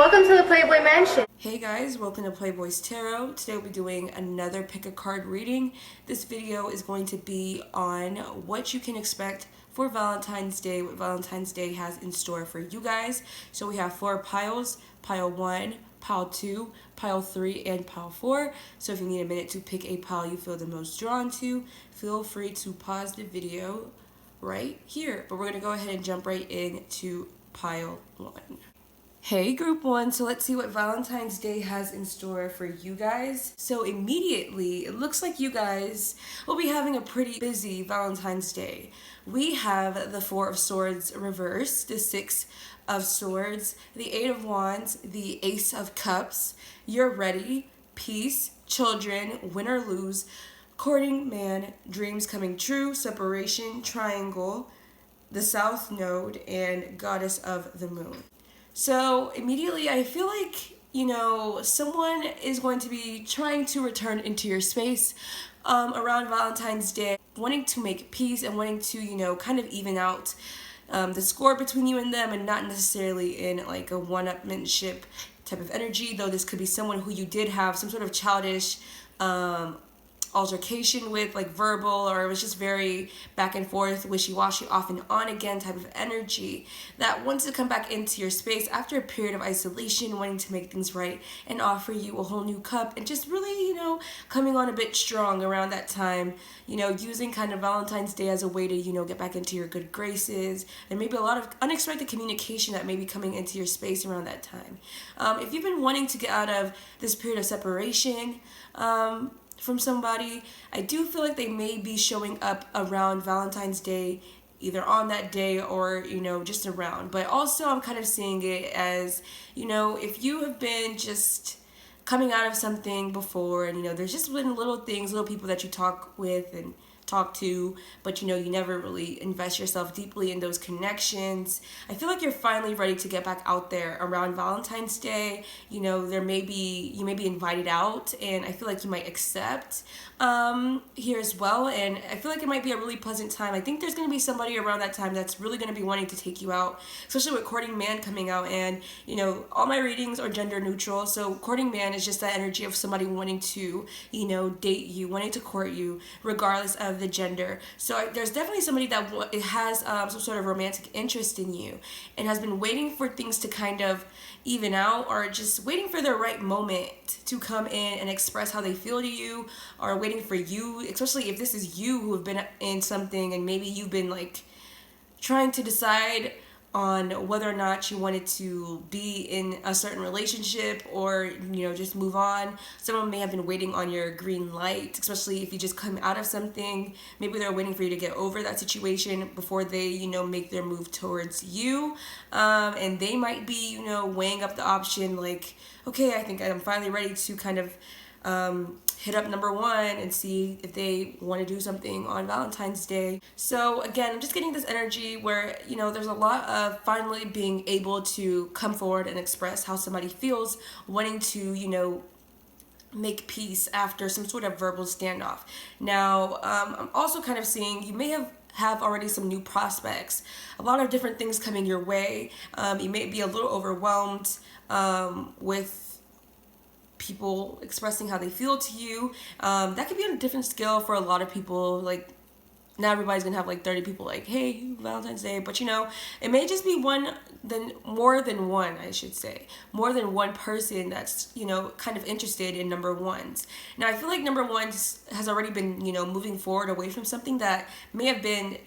welcome to the Playboy Mansion. Hey guys, welcome to Playboy's Tarot. Today we'll be doing another pick a card reading. This video is going to be on what you can expect for Valentine's Day, what Valentine's Day has in store for you guys. So we have 4 piles, pile 1, pile 2, pile 3, and pile 4. So if you need a minute to pick a pile you feel the most drawn to, feel free to pause the video right here. But we're going to go ahead and jump right into pile 1. Hey group 1, so let's see what Valentine's Day has in store for you guys. So immediately, it looks like you guys will be having a pretty busy Valentine's Day. We have the 4 of Swords reversed, the 6 of Swords, the 8 of Wands, the Ace of Cups, you're ready, peace, children, win or lose, courting man, dreams coming true, separation, triangle, the South Node, and Goddess of the Moon. So immediately I feel like, someone is going to be trying to return into your space around Valentine's Day, wanting to make peace and wanting to, kind of even out the score between you and them, and not necessarily in like a one-upmanship type of energy, though this could be someone who you did have some sort of childish altercation with, like verbal, or it was just very back and forth, wishy-washy, off and on again type of energy that wants to come back into your space after a period of isolation, wanting to make things right and offer you a whole new cup, and just really, coming on a bit strong around that time, using kind of Valentine's Day as a way to, get back into your good graces, and maybe a lot of unexpected communication that may be coming into your space around that time. If you've been wanting to get out of this period of separation, from somebody, I do feel like they may be showing up around Valentine's Day, either on that day or, just around. But also I'm kind of seeing it as, if you have been just coming out of something before, and, there's just been little things, little people that you talk with and talk to, but you never really invest yourself deeply in those connections. I feel like you're finally ready to get back out there around Valentine's Day. You may be invited out, and I feel like you might accept here as well, and I feel like it might be a really pleasant time. I think there's going to be somebody around that time that's really going to be wanting to take you out, especially with courting man coming out. And all my readings are gender neutral, so courting man is just that energy of somebody wanting to date you, wanting to court you regardless of the gender. So there's definitely somebody that has some sort of romantic interest in you and has been waiting for things to kind of even out, or just waiting for the right moment to come in and express how they feel to you, or waiting for you, especially if this is you who have been in something and maybe you've been like trying to decide on whether or not you wanted to be in a certain relationship or just move on. Someone may have been waiting on your green light, especially if you just come out of something. Maybe they're waiting for you to get over that situation before they make their move towards you, and they might be weighing up the option like, okay, I think I'm finally ready to kind of hit up number 1 and see if they want to do something on Valentine's Day. So again, I'm just getting this energy where, there's a lot of finally being able to come forward and express how somebody feels, wanting to, make peace after some sort of verbal standoff. Now, I'm also kind of seeing you may have already some new prospects, a lot of different things coming your way. You may be a little overwhelmed with people expressing how they feel to you. That could be on a different scale for a lot of people. Like, not everybody's gonna have like 30 people like, hey, Valentine's Day, but it may just be more than one person that's kind of interested in number 1s. Now I feel like number 1s has already been moving forward away from something that may have been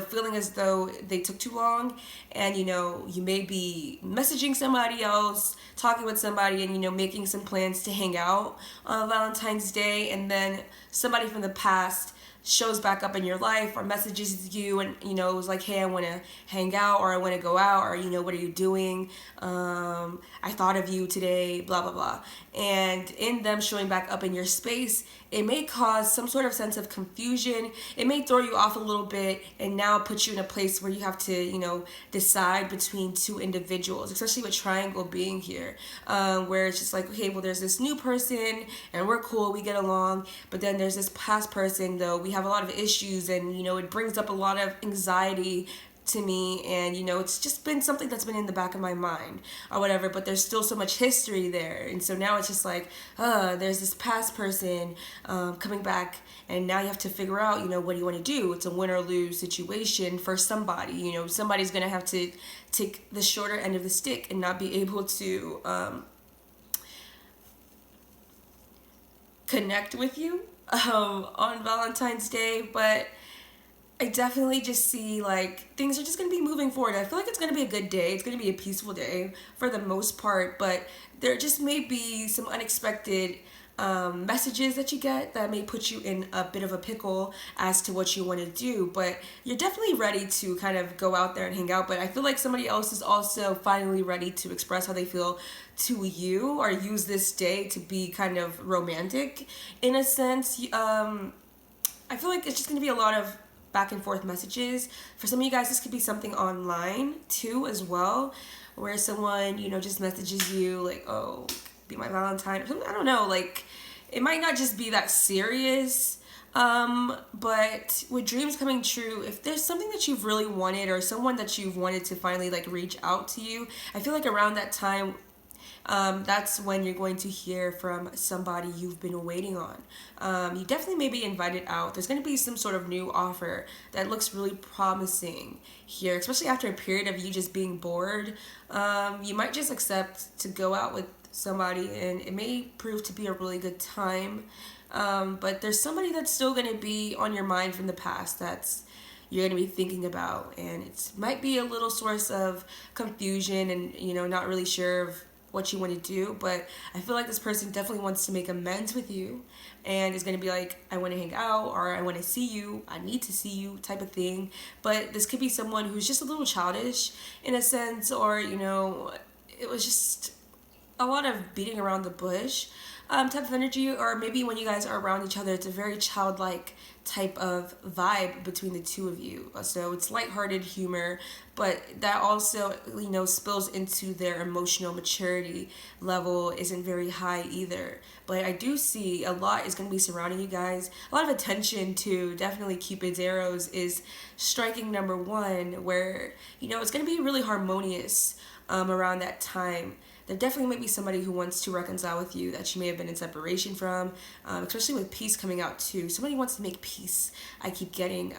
feeling as though they took too long, and you may be messaging somebody else, talking with somebody, and making some plans to hang out on Valentine's Day, and then somebody from the past shows back up in your life or messages you and it was like, hey, I want to hang out, or I want to go out, or what are you doing, I thought of you today, blah blah blah. And in them showing back up in your space, it may cause some sort of sense of confusion. It may throw you off a little bit and now put you in a place where you have to decide between 2 individuals, especially with triangle being here, where it's just like, okay, well, there's this new person and we're cool, we get along, but then there's this past person, though we have a lot of issues, and it brings up a lot of anxiety to me, and it's just been something that's been in the back of my mind or whatever, but there's still so much history there. And so now it's just like, there's this past person coming back, and now you have to figure out, what do you want to do? It's a win or lose situation for somebody. Somebody's gonna have to take the shorter end of the stick and not be able to connect with you on Valentine's Day. But I definitely just see like things are just going to be moving forward. I feel like it's going to be a good day. It's going to be a peaceful day for the most part, but there just may be some unexpected messages that you get that may put you in a bit of a pickle as to what you want to do. But you're definitely ready to kind of go out there and hang out. But I feel like somebody else is also finally ready to express how they feel to you, or use this day to be kind of romantic in a sense. I feel like it's just going to be a lot of back and forth messages. For some of you guys, this could be something online too as well, where someone, just messages you like, oh, be my Valentine or something. I don't know, like it might not just be that serious. But with dreams coming true, if there's something that you've really wanted, or someone that you've wanted to finally like reach out to you, I feel like around that time, that's when you're going to hear from somebody you've been waiting on. You definitely may be invited out. There's going to be some sort of new offer that looks really promising here, especially after a period of you just being bored. You might just accept to go out with somebody, and it may prove to be a really good time. But there's somebody that's still going to be on your mind from the past that's you're going to be thinking about, and it might be a little source of confusion and not really sure of what you want to do. But I feel like this person definitely wants to make amends with you and is going to be like, I want to hang out, or I want to see you, I need to see you type of thing. But this could be someone who's just a little childish in a sense, or it was just a lot of beating around the bush type of energy. Or maybe when you guys are around each other, it's a very childlike type of vibe between the two of you. So it's lighthearted humor, but that also spills into their emotional maturity level isn't very high either. But I do see a lot is going to be surrounding you guys. A lot of attention to definitely Cupid's arrows is striking number one, where it's going to be really harmonious around that time. There definitely might be somebody who wants to reconcile with you that you may have been in separation from, especially with peace coming out too. Somebody wants to make peace, I keep getting.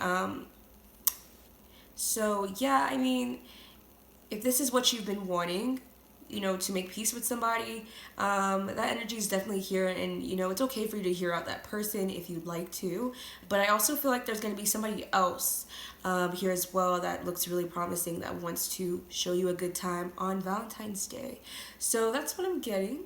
So yeah, I mean, if this is what you've been wanting, to make peace with somebody, that energy is definitely here. And it's okay for you to hear out that person if you'd like to. But I also feel like there's going to be somebody else here as well that looks really promising, that wants to show you a good time on Valentine's Day. So that's what I'm getting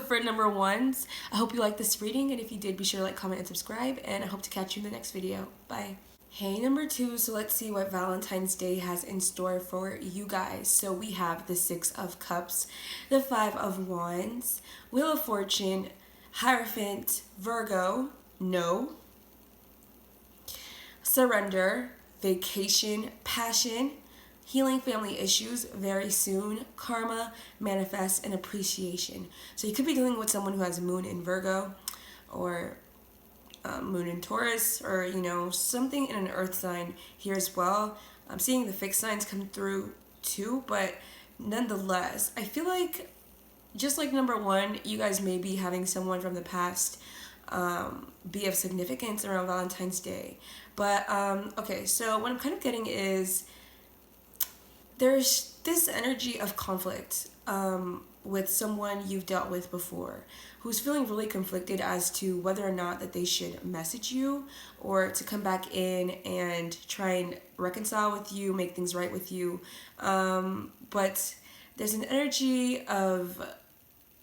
for number ones. I hope you liked this reading, and if you did, be sure to like, comment, and subscribe, and I hope to catch you in the next video. Bye. Hey, number two, so let's see what Valentine's Day has in store for you guys. So we have the Six of Cups, the Five of Wands, Wheel of Fortune, Hierophant, Virgo, no, Surrender, Vacation, Passion, Healing family issues very soon, Karma, Manifest, and Appreciation. So you could be dealing with someone who has Moon in Virgo, or Moon in Taurus, or something in an earth sign here as well. I'm seeing the fixed signs come through too, but nonetheless, I feel like just like number one, you guys may be having someone from the past be of significance around Valentine's Day. But okay, so what I'm kind of getting is there's this energy of conflict with someone you've dealt with before, who's feeling really conflicted as to whether or not that they should message you or to come back in and try and reconcile with you, make things right with you. But there's an energy of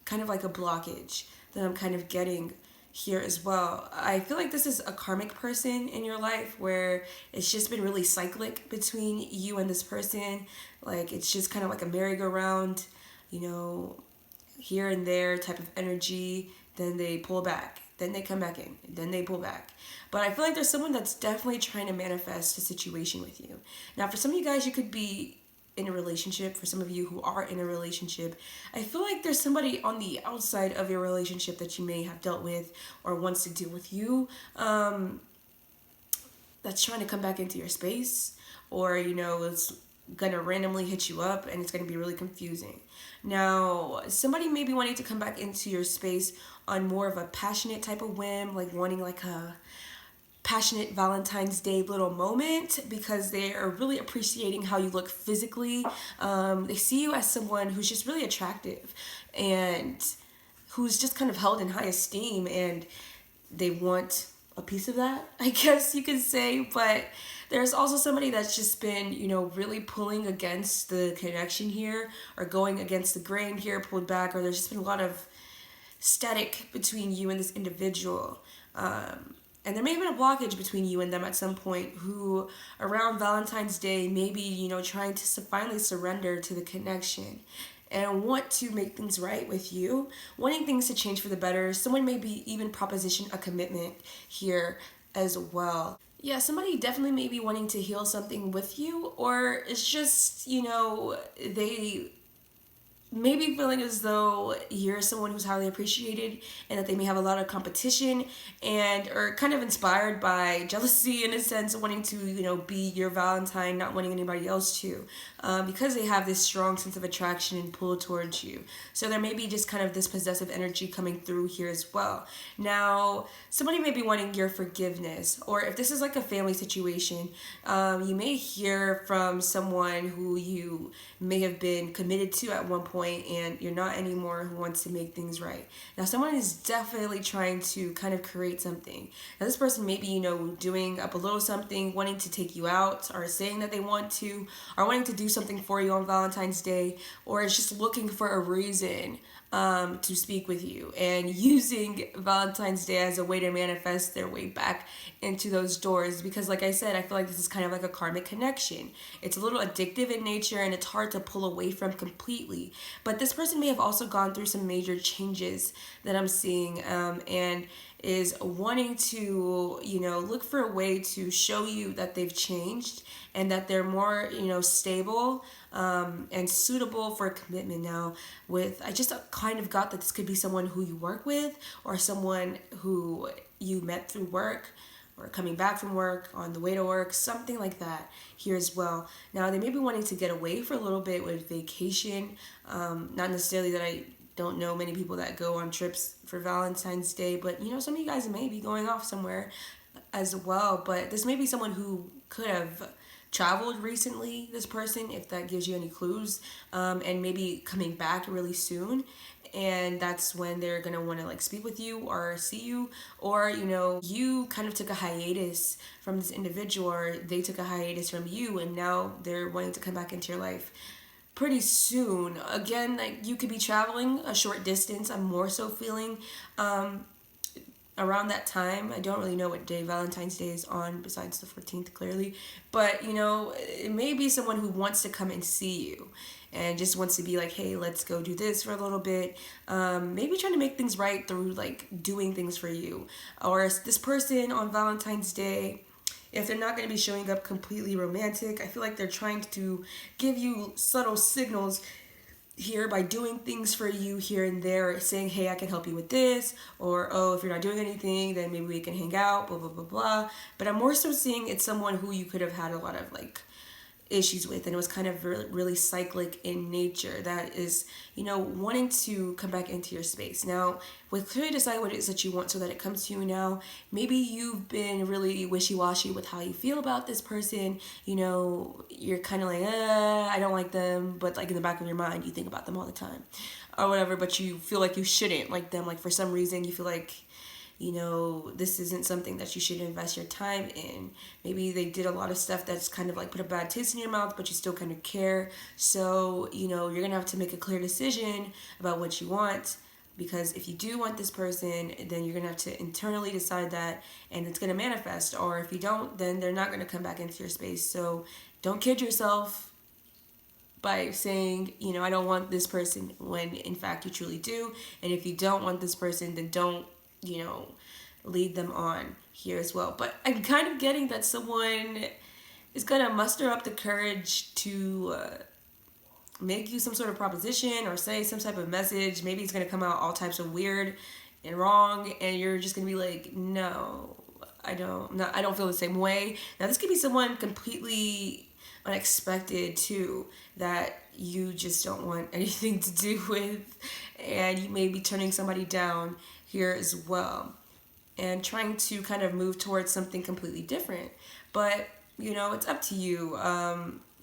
kind of like a blockage that I'm kind of getting here as well. I feel like this is a karmic person in your life where it's just been really cyclic between you and this person. Like it's just kind of like a merry-go-round, here and there type of energy. Then they pull back, then they come back in, then they pull back. But I feel like there's someone that's definitely trying to manifest a situation with you. Now, for some of you guys, you could be in a relationship. For some of you who are in a relationship, I feel like there's somebody on the outside of your relationship that you may have dealt with or wants to deal with you, that's trying to come back into your space, or, it's gonna randomly hit you up and it's gonna be really confusing. Now, somebody may be wanting to come back into your space on more of a passionate type of whim, like wanting like a passionate Valentine's Day little moment because they are really appreciating how you look physically. They see you as someone who's just really attractive and who's just kind of held in high esteem, and they want a piece of that, I guess you could say. But there's also somebody that's just been, really pulling against the connection here, or going against the grain here, pulled back, or there's just been a lot of static between you and this individual. And there may have been a blockage between you and them at some point, who around Valentine's Day maybe, trying to finally surrender to the connection and want to make things right with you, wanting things to change for the better. Someone may be even proposition a commitment here as well. Yeah, somebody definitely may be wanting to heal something with you, or it's just, they maybe feeling as though you're someone who's highly appreciated, and that they may have a lot of competition and are kind of inspired by jealousy in a sense, wanting to, be your Valentine, not wanting anybody else to, because they have this strong sense of attraction and pull towards you. So there may be just kind of this possessive energy coming through here as well. Now, somebody may be wanting your forgiveness, or if this is like a family situation, you may hear from someone who you may have been committed to at one point and you're not anymore, who wants to make things right. Now, someone is definitely trying to kind of create something. Now, this person may be, doing up a little something, wanting to take you out, or saying that they want to, or wanting to do something for you on Valentine's Day, or is just looking for a reason to speak with you, and using Valentine's Day as a way to manifest their way back into those doors. Because like I said, I feel like this is kind of like a karmic connection. It's a little addictive in nature, and it's hard to pull away from completely. But this person may have also gone through some major changes that I'm seeing, and is wanting to, look for a way to show you that they've changed and that they're more, stable and suitable for a commitment now. I just kind of got that this could be someone who you work with, or someone who you met through work, or coming back from work, on the way to work, something like that here as well. Now, they may be wanting to get away for a little bit with vacation. Not necessarily that I don't know many people that go on trips for Valentine's Day, but some of you guys may be going off somewhere as well. But this may be someone who could have traveled recently, this person, if that gives you any clues, and maybe coming back really soon. And that's when they're gonna want to like speak with you or see you, or you kind of took a hiatus from this individual, or they took a hiatus from you, and now they're wanting to come back into your life pretty soon. Again, like, you could be traveling a short distance. I'm more so feeling around that time. I don't really know what day Valentine's Day is on besides the 14th, clearly, but it may be someone who wants to come and see you and just wants to be like, hey, let's go do this for a little bit. Maybe trying to make things right through like doing things for you. Or this person on Valentine's Day, if they're not going to be showing up completely romantic, I feel like they're trying to give you subtle signals here by doing things for you here and there, saying, hey, I can help you with this, or, oh, if you're not doing anything, then maybe we can hang out, blah, blah, blah, blah. But I'm more so seeing it's someone who you could have had a lot of like issues with, and it was kind of really, really cyclic in nature, that is, wanting to come back into your space. Now, we clearly decide what it is that you want so that it comes to you now. Maybe you've been really wishy-washy with how you feel about this person. You're kind of like, I don't like them, but like in the back of your mind, you think about them all the time or whatever, but you feel like you shouldn't like them. Like, for some reason, you feel like, this isn't something that you should invest your time in. Maybe they did a lot of stuff that's kind of like put a bad taste in your mouth, but you still kind of care. So, you're going to have to make a clear decision about what you want, because if you do want this person, then you're going to have to internally decide that, and it's going to manifest. Or if you don't, then they're not going to come back into your space. So don't kid yourself by saying, I don't want this person, when in fact you truly do. And if you don't want this person, then don't lead them on here as well. But I'm kind of getting that someone is going to muster up the courage to make you some sort of proposition or say some type of message. Maybe it's going to come out all types of weird and wrong, and you're just going to be like, no, I don't feel the same way. Now, this could be someone completely unexpected too that you just don't want anything to do with, and you may be turning somebody down here as well and trying to kind of move towards something completely different. But it's up to you.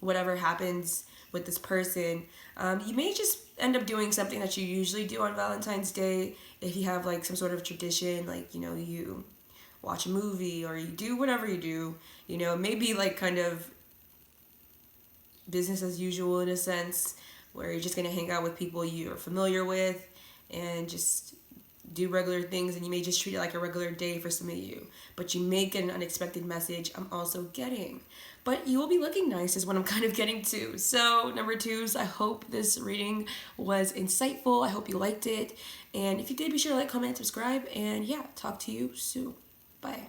Whatever happens with this person, you may just end up doing something that you usually do on Valentine's Day. If you have like some sort of tradition, like you watch a movie or you do whatever you do, maybe like kind of business as usual in a sense, where you're just gonna hang out with people you're familiar with and just do regular things, and you may just treat it like a regular day for some of you. But you may get an unexpected message. I'm also getting. But you will be looking nice is what I'm kind of getting to. So number twos, I hope this reading was insightful. I hope you liked it. And if you did, be sure to like, comment, and subscribe. And yeah, talk to you soon. Bye.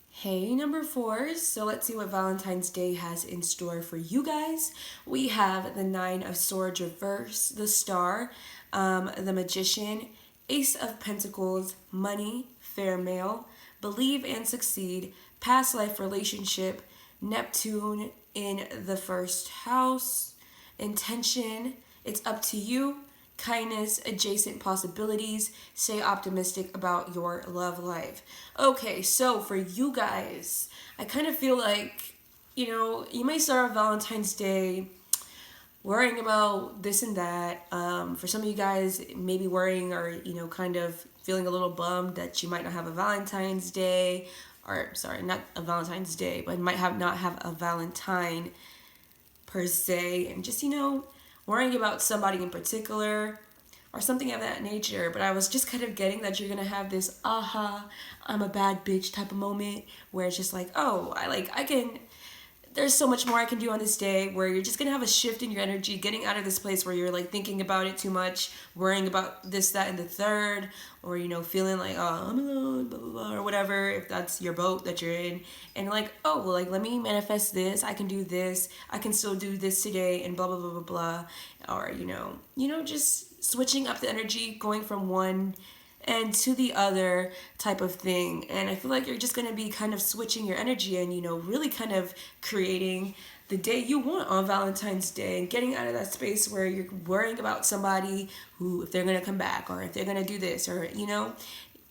Hey, number fours. So let's see what Valentine's Day has in store for you guys. We have the Nine of Swords reverse, the Star, the Magician, Ace of Pentacles, money, fair male, believe and succeed, past life relationship, Neptune in the first house, intention, it's up to you, kindness, adjacent possibilities, stay optimistic about your love life. Okay, so for you guys, I kind of feel like, you may start off Valentine's Day worrying about this and that. For some of you guys, maybe worrying or, kind of feeling a little bummed that you might not have a Valentine's Day, or sorry, not a Valentine's Day, but might not have a Valentine per se, and just, worrying about somebody in particular or something of that nature. But I was just kind of getting that you're gonna have this aha, I'm a bad bitch type of moment where it's just like, oh, there's so much more I can do on this day, where you're just gonna have a shift in your energy, getting out of this place where you're like thinking about it too much, worrying about this, that, and the third, or feeling like, oh, I'm alone, blah blah blah, or whatever, if that's your boat that you're in, and like, oh, well, like, let me manifest this, I can do this, I can still do this today, and blah blah blah blah blah, or just switching up the energy, going from one and to the other type of thing. And I feel like you're just going to be kind of switching your energy and, really kind of creating the day you want on Valentine's Day, and getting out of that space where you're worrying about somebody who, if they're going to come back, or if they're going to do this, or,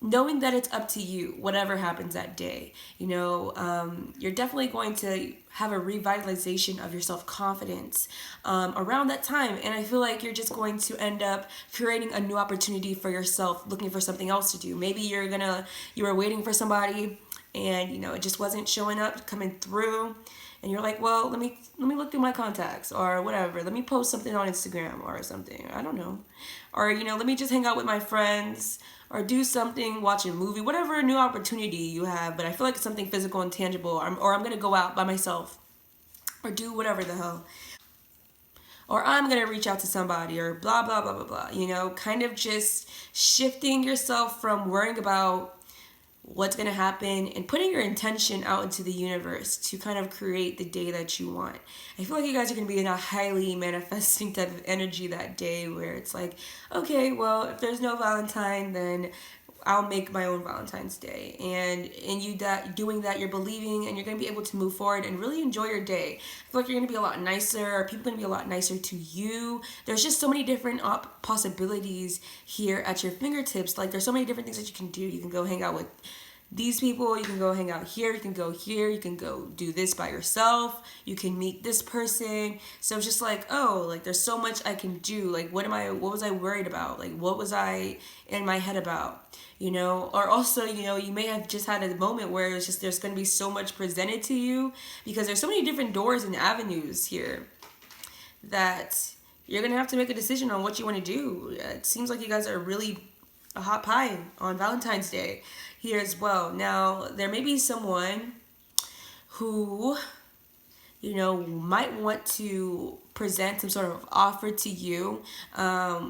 knowing that it's up to you, whatever happens that day. You're definitely going to have a revitalization of your self-confidence around that time. And I feel like you're just going to end up creating a new opportunity for yourself, looking for something else to do. Maybe you were waiting for somebody and, it just wasn't showing up, coming through. And you're like, well, let me look through my contacts or whatever. Let me post something on Instagram or something. I don't know. Or, let me just hang out with my friends or do something, watch a movie, whatever new opportunity you have. But I feel like it's something physical and tangible, or I'm going to go out by myself or do whatever the hell. Or I'm going to reach out to somebody or blah, blah, blah, blah, blah. Kind of just shifting yourself from worrying about what's going to happen and putting your intention out into the universe to kind of create the day that you want. I feel like you guys are going to be in a highly manifesting type of energy that day, where it's like, okay, well, if there's no Valentine, then I'll make my own Valentine's Day. And doing that, you're believing, and you're going to be able to move forward and really enjoy your day. I feel like you're going to be a lot nicer, or people are going to be a lot nicer to you. There's just so many different possibilities here at your fingertips. Like, there's so many different things that you can do. You can go hang out with these people, you can go hang out here, you can go here, you can go do this by yourself, you can meet this person. So it's just like, oh, like, there's so much I can do. Like, what was I worried about? Like, what was I in my head about? Or also, you may have just had a moment where it's just, there's going to be so much presented to you, because there's so many different doors and avenues here that you're going to have to make a decision on what you want to do. It seems like you guys are really a hot pie on Valentine's Day here as well. Now, there may be someone who, might want to present some sort of offer to you.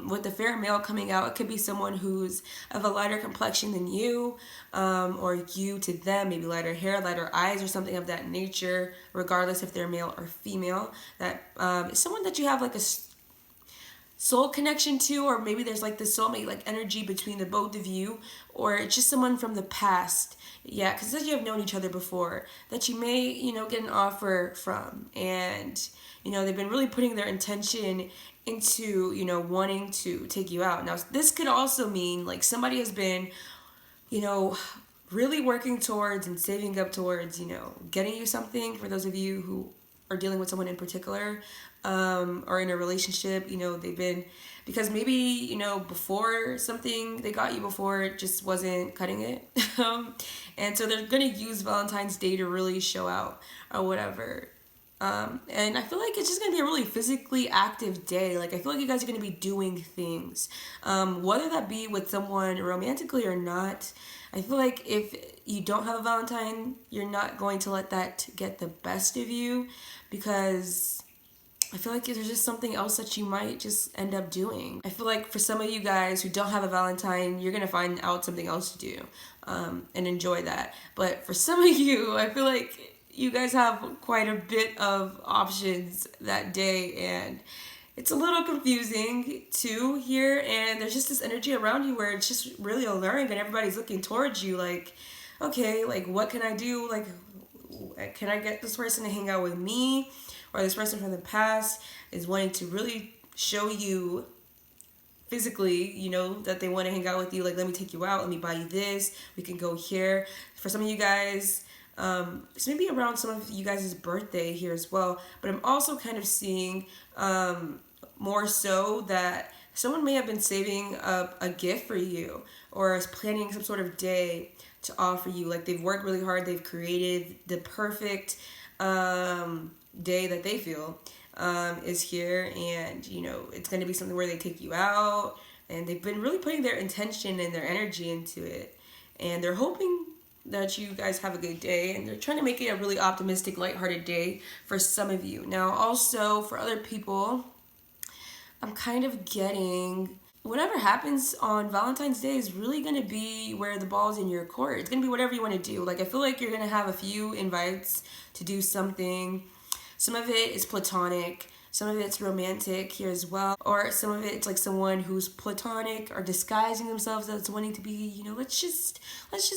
With the fair male coming out, it could be someone who's of a lighter complexion than you, or you to them, maybe lighter hair, lighter eyes, or something of that nature, regardless if they're male or female. That is someone that you have like a soul connection to, or maybe there's like this soulmate like energy between the both of you, or it's just someone from the past. Yeah, because you have known each other before that you may, get an offer from, and they've been really putting their intention into, wanting to take you out. Now, this could also mean like somebody has been, you know, really working towards and saving up towards, getting you something. For those of you who are dealing with someone in particular, or in a relationship, they've been, because maybe, before something they got you before, it just wasn't cutting it. And so they're going to use Valentine's Day to really show out or whatever. And I feel like it's just going to be a really physically active day. Like, I feel like you guys are going to be doing things, whether that be with someone romantically or not. I feel like if you don't have a Valentine, you're not going to let that get the best of you, because I feel like there's just something else that you might just end up doing. I feel like for some of you guys who don't have a Valentine, you're going to find out something else to do, and enjoy that. But for some of you, I feel like you guys have quite a bit of options that day, and it's a little confusing too here, and there's just this energy around you where it's just really alluring and everybody's looking towards you like, okay, like what can I do? Like, can I get this person to hang out with me? Or this person from the past is wanting to really show you physically, that they want to hang out with you. Like, let me take you out, let me buy you this, we can go here. For some of you guys, it's maybe around some of you guys' birthday here as well. But I'm also kind of seeing more so that someone may have been saving up a gift for you, or is planning some sort of day to offer you. Like, they've worked really hard, they've created the perfect day that they feel is here, and it's going to be something where they take you out, and they've been really putting their intention and their energy into it, and they're hoping that you guys have a good day, and they're trying to make it a really optimistic, lighthearted day for some of you. Now, also for other people, I'm kind of getting whatever happens on Valentine's Day is really going to be where the ball's in your court. It's going to be whatever you want to do. Like, I feel like you're going to have a few invites to do something. Some of it is platonic, some of it's romantic here as well, or some of it's like someone who's platonic or disguising themselves as wanting to be, let's just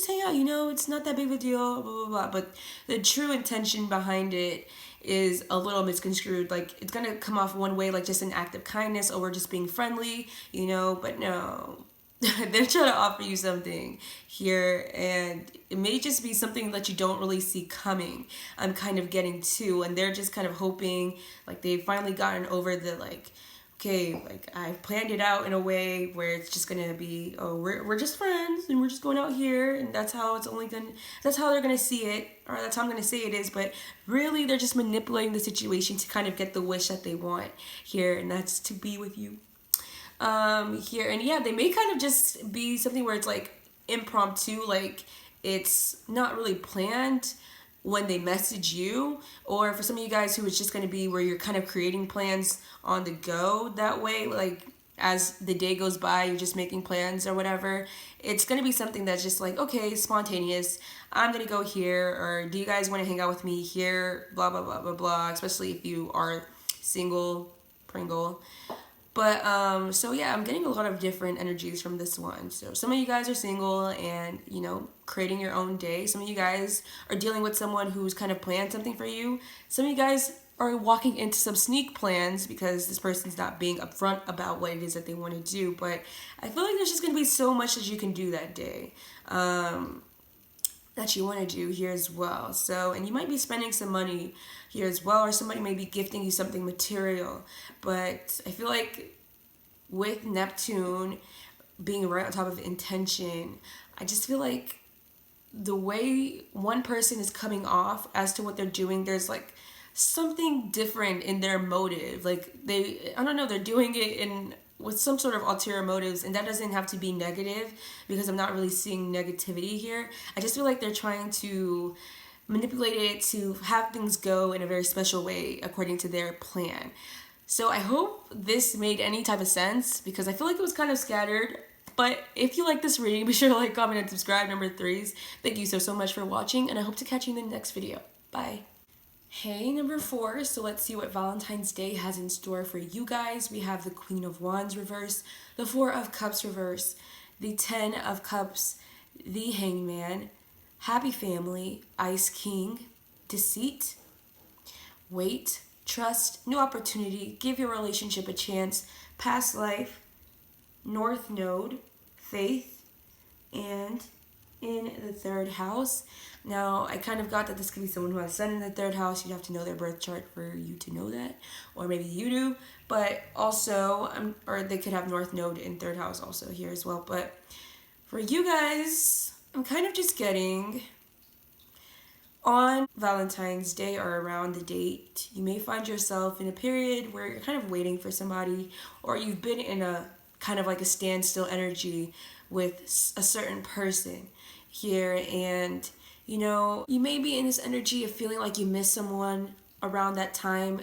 hang out, it's not that big of a deal, blah, blah, blah. But the true intention behind it is a little misconstrued. Like, it's gonna come off one way, like just an act of kindness, or we're just being friendly, but no. They're trying to offer you something here, and it may just be something that you don't really see coming. I'm kind of getting to, and they're just kind of hoping, like, they've finally gotten over the, like, okay, like, I've planned it out in a way where it's just gonna be, oh, we're just friends, and we're just going out here, and that's how they're gonna see it, or that's how I'm gonna say it is. But really, they're just manipulating the situation to kind of get the wish that they want here, and that's to be with you. Here, and yeah, they may kind of just be something where it's like impromptu, like it's not really planned when they message you. Or for some of you guys who it's just going to be where you're kind of creating plans on the go that way, like as the day goes by, you're just making plans or whatever. It's going to be something that's just like, okay, spontaneous, I'm going to go here, or do you guys want to hang out with me here, blah, blah, blah, blah, blah, especially if you are single, Pringle. But, so yeah, I'm getting a lot of different energies from this one. So some of you guys are single and, creating your own day. Some of you guys are dealing with someone who's kind of planned something for you. Some of you guys are walking into some sneak plans because this person's not being upfront about what it is that they want to do. But I feel like there's just going to be so much that you can do that day. That you want to do here as well. So, and you might be spending some money here as well, or somebody may be gifting you something material. But I feel like with Neptune being right on top of intention, I just feel like the way one person is coming off as to what they're doing, there's like something different in their motive. Like I don't know, they're doing it with some sort of ulterior motives, and that doesn't have to be negative, because I'm not really seeing negativity here. I just feel like they're trying to manipulate it to have things go in a very special way according to their plan. So I hope this made any type of sense, because I feel like it was kind of scattered. But if you like this reading, be sure to like, comment, and subscribe. Number 3s. Thank you so much for watching, and I hope to catch you in the next video. Bye. Hey, number four. So let's see what Valentine's Day has in store for you guys. We have the Queen of Wands reverse, the Four of Cups reverse, the Ten of Cups, the Hangman, Happy Family, Ice King, Deceit, Wait, Trust, New Opportunity, Give Your Relationship a Chance, Past Life, North Node, Faith, and in the third house. Now, I kind of got that this could be someone who has Sun in the third house. You'd have to know their birth chart for you to know that, or maybe you do. But also, or they could have North Node in third house also here as well. But for you guys, I'm kind of just getting on Valentine's Day or around the date, you may find yourself in a period where you're kind of waiting for somebody, or you've been in a kind of like a standstill energy with a certain person here. And you may be in this energy of feeling like you miss someone around that time.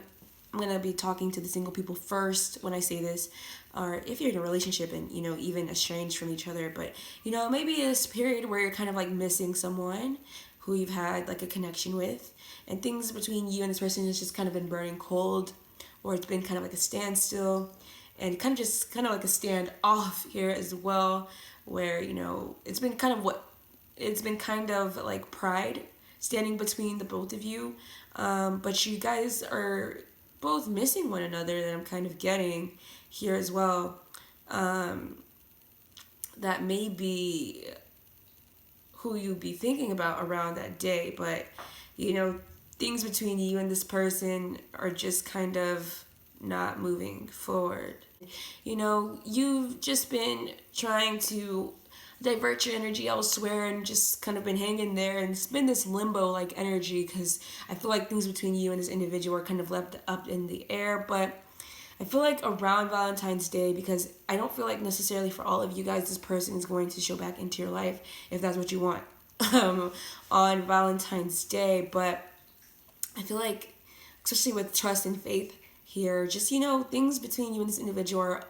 I'm going to be talking to the single people first when I say this, or if you're in a relationship and even estranged from each other. But maybe this period where you're kind of like missing someone who you've had like a connection with, and things between you and this person has just kind of been burning cold, or it's been kind of like a standstill, and kind of like a standoff here as well, where it's been kind of like pride standing between the both of you, but you guys are both missing one another, that I'm kind of getting here as well. That may be who you'd be thinking about around that day, but things between you and this person are just kind of not moving forward. You've just been trying to divert your energy elsewhere and just kind of been hanging there, and it's been this limbo like energy, because I feel like things between you and this individual are kind of left up in the air. But I feel like around Valentine's Day, because I don't feel like necessarily for all of you guys this person is going to show back into your life if that's what you want on Valentine's Day. But I feel like, especially with trust and faith here, just things between you and this individual are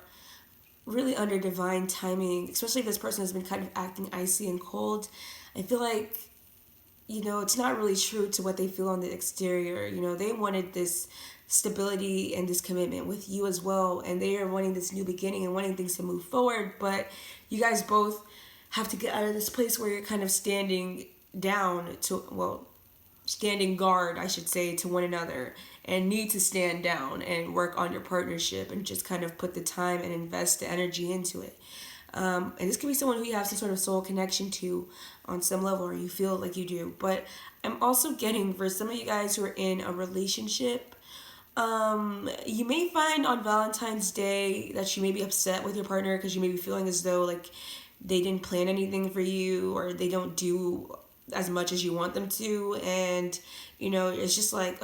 really under divine timing, especially if this person has been kind of acting icy and cold. I feel like it's not really true to what they feel on the exterior. They wanted this stability and this commitment with you as well, and they are wanting this new beginning and wanting things to move forward. But you guys both have to get out of this place where you're kind of standing guard, I should say, to one another, and need to stand down and work on your partnership and just kind of put the time and invest the energy into it. And this could be someone who you have some sort of soul connection to on some level, or you feel like you do. But I'm also getting, for some of you guys who are in a relationship, you may find on Valentine's Day that you may be upset with your partner because you may be feeling as though like they didn't plan anything for you, or they don't do as much as you want them to, and it's just like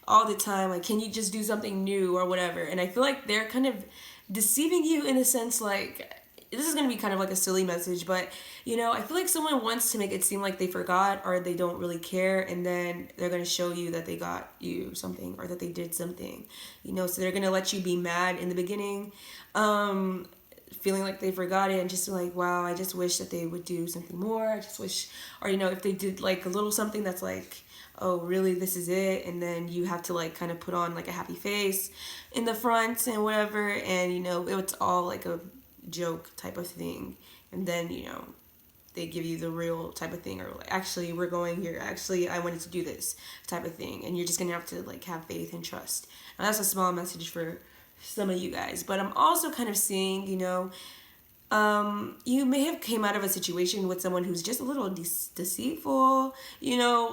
all the time, like, can you just do something new or whatever. And I feel like they're kind of deceiving you in a sense, like, this is going to be kind of like a silly message, but I feel like someone wants to make it seem like they forgot or they don't really care, and then they're going to show you that they got you something or that they did something, so they're going to let you be mad in the beginning, feeling like they forgot it, and just like, wow, I just wish that they would do something more. I just wish, or if they did like a little something that's like, oh really, this is it, and then you have to like kind of put on like a happy face in the front and whatever, and it's all like a joke type of thing, and then they give you the real type of thing, or like, actually we're going here, actually I wanted to do this type of thing, and you're just gonna have to like have faith and trust. And that's a small message for some of you guys. But I'm also kind of seeing, you may have came out of a situation with someone who's just a little deceitful,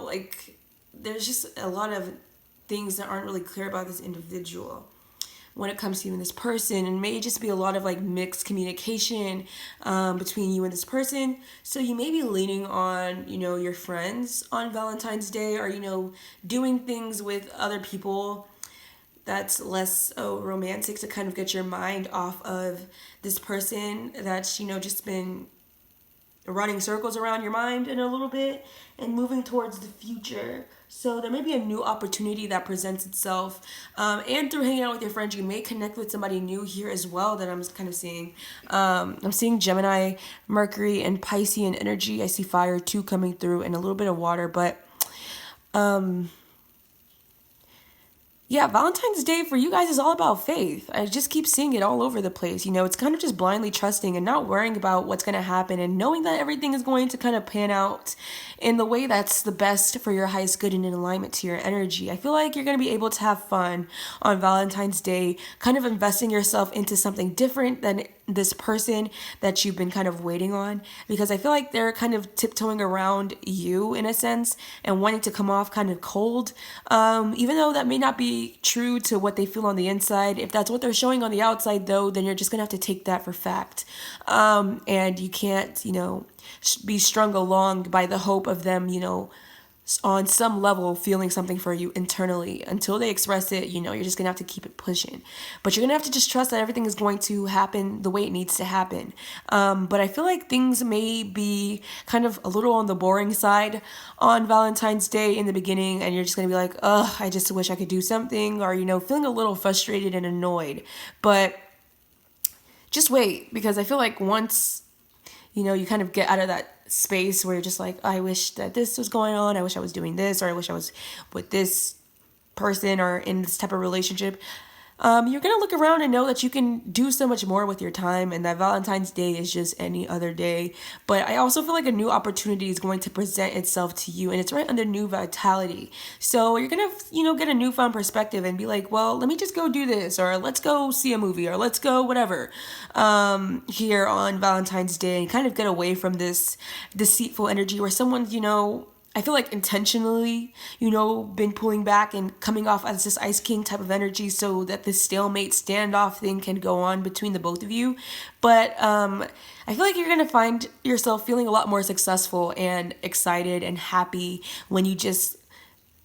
like there's just a lot of things that aren't really clear about this individual when it comes to you and this person, and may just be a lot of like mixed communication between you and this person. So you may be leaning on your friends on Valentine's Day, or doing things with other people that's less romantic, to kind of get your mind off of this person that's just been running circles around your mind in a little bit, and moving towards the future. So there may be a new opportunity that presents itself, and through hanging out with your friends, you may connect with somebody new here as well, that I'm kind of seeing. I'm seeing Gemini, Mercury, and Piscean energy. I see fire too coming through, and a little bit of water, but Yeah, Valentine's Day for you guys is all about faith. I just keep seeing it all over the place. You know, it's kind of just blindly trusting and not worrying about what's going to happen and knowing that everything is going to kind of pan out in the way that's the best for your highest good and in alignment to your energy. I feel like you're going to be able to have fun on Valentine's Day, kind of investing yourself into something different than this person that you've been kind of waiting on, because I feel like they're kind of tiptoeing around you in a sense and wanting to come off kind of cold, even though that may not be true to what they feel on the inside. If that's what they're showing on the outside, though, then you're just gonna have to take that for fact, and you can't, be strung along by the hope of them, on some level feeling something for you internally. Until they express it, you're just gonna have to keep it pushing, but you're gonna have to just trust that everything is going to happen the way it needs to happen. But I feel like things may be kind of a little on the boring side on Valentine's Day in the beginning, and you're just gonna be like, ugh, I just wish I could do something, or feeling a little frustrated and annoyed. But just wait, because I feel like once you kind of get out of that space where you're just like, I wish that this was going on, I wish I was doing this, or I wish I was with this person or in this type of relationship, you're going to look around and know that you can do so much more with your time, and that Valentine's Day is just any other day. But I also feel like a new opportunity is going to present itself to you, and it's right under new vitality. So you're going to, get a newfound perspective and be like, well, let me just go do this, or let's go see a movie, or let's go whatever, here on Valentine's Day, and kind of get away from this deceitful energy where someone's, I feel like intentionally, been pulling back and coming off as this Ice King type of energy so that this stalemate standoff thing can go on between the both of you. But I feel like you're going to find yourself feeling a lot more successful and excited and happy when you just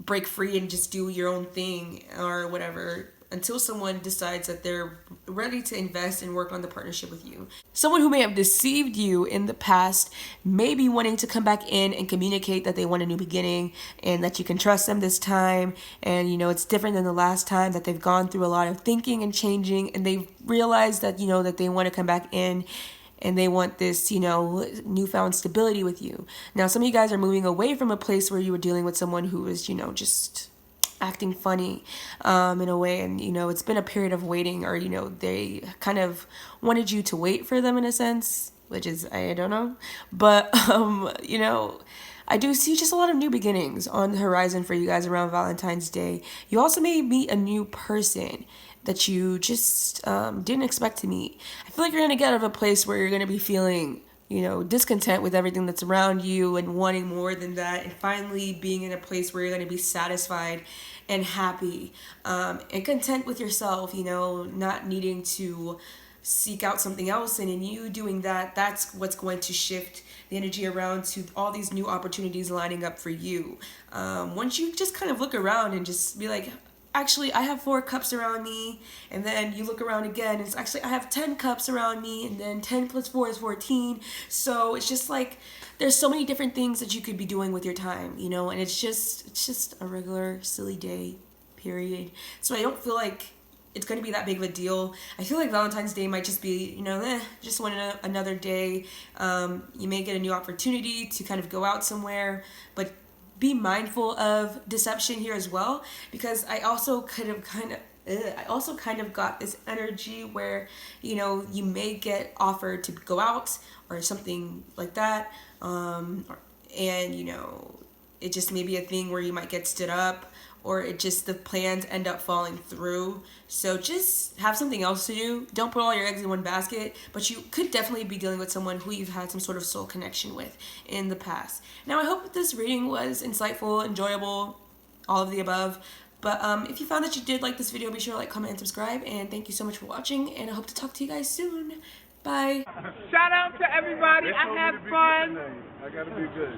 break free and just do your own thing or whatever, until someone decides that they're ready to invest and work on the partnership with you. Someone who may have deceived you in the past may be wanting to come back in and communicate that they want a new beginning and that you can trust them this time. And, it's different than the last time, that they've gone through a lot of thinking and changing, and they've realized that, that they want to come back in and they want this, newfound stability with you. Now, some of you guys are moving away from a place where you were dealing with someone who was, just acting funny in a way, and it's been a period of waiting, or they kind of wanted you to wait for them in a sense, which is, I don't know, but I do see just a lot of new beginnings on the horizon for you guys around Valentine's Day. You also may meet a new person that you just didn't expect to meet. I feel like you're going to get out of a place where you're going to be feeling discontent with everything that's around you and wanting more than that, and finally being in a place where you're going to be satisfied and happy, and content with yourself, not needing to seek out something else. And in you doing that, that's what's going to shift the energy around to all these new opportunities lining up for you. Once you just kind of look around and just be like, actually, I have 4 cups around me, and then you look around again, and it's actually, I have 10 cups around me, and then 10 plus 4 is 14. So it's just like, there's so many different things that you could be doing with your time, and it's just a regular silly day, period. So I don't feel like it's going to be that big of a deal. I feel like Valentine's Day might just be, just another day. You may get a new opportunity to kind of go out somewhere, but be mindful of deception here as well, because I also kind of got this energy where, you may get offered to go out or something like that, and, it just may be a thing where you might get stood up, or it just, the plans end up falling through. So just have something else to do. Don't put all your eggs in one basket, but you could definitely be dealing with someone who you've had some sort of soul connection with in the past. Now, I hope that this reading was insightful, enjoyable, all of the above. But if you found that you did like this video, be sure to like, comment, and subscribe. And thank you so much for watching, and I hope to talk to you guys soon. Bye. Shout out to everybody. I had fun. I gotta be good.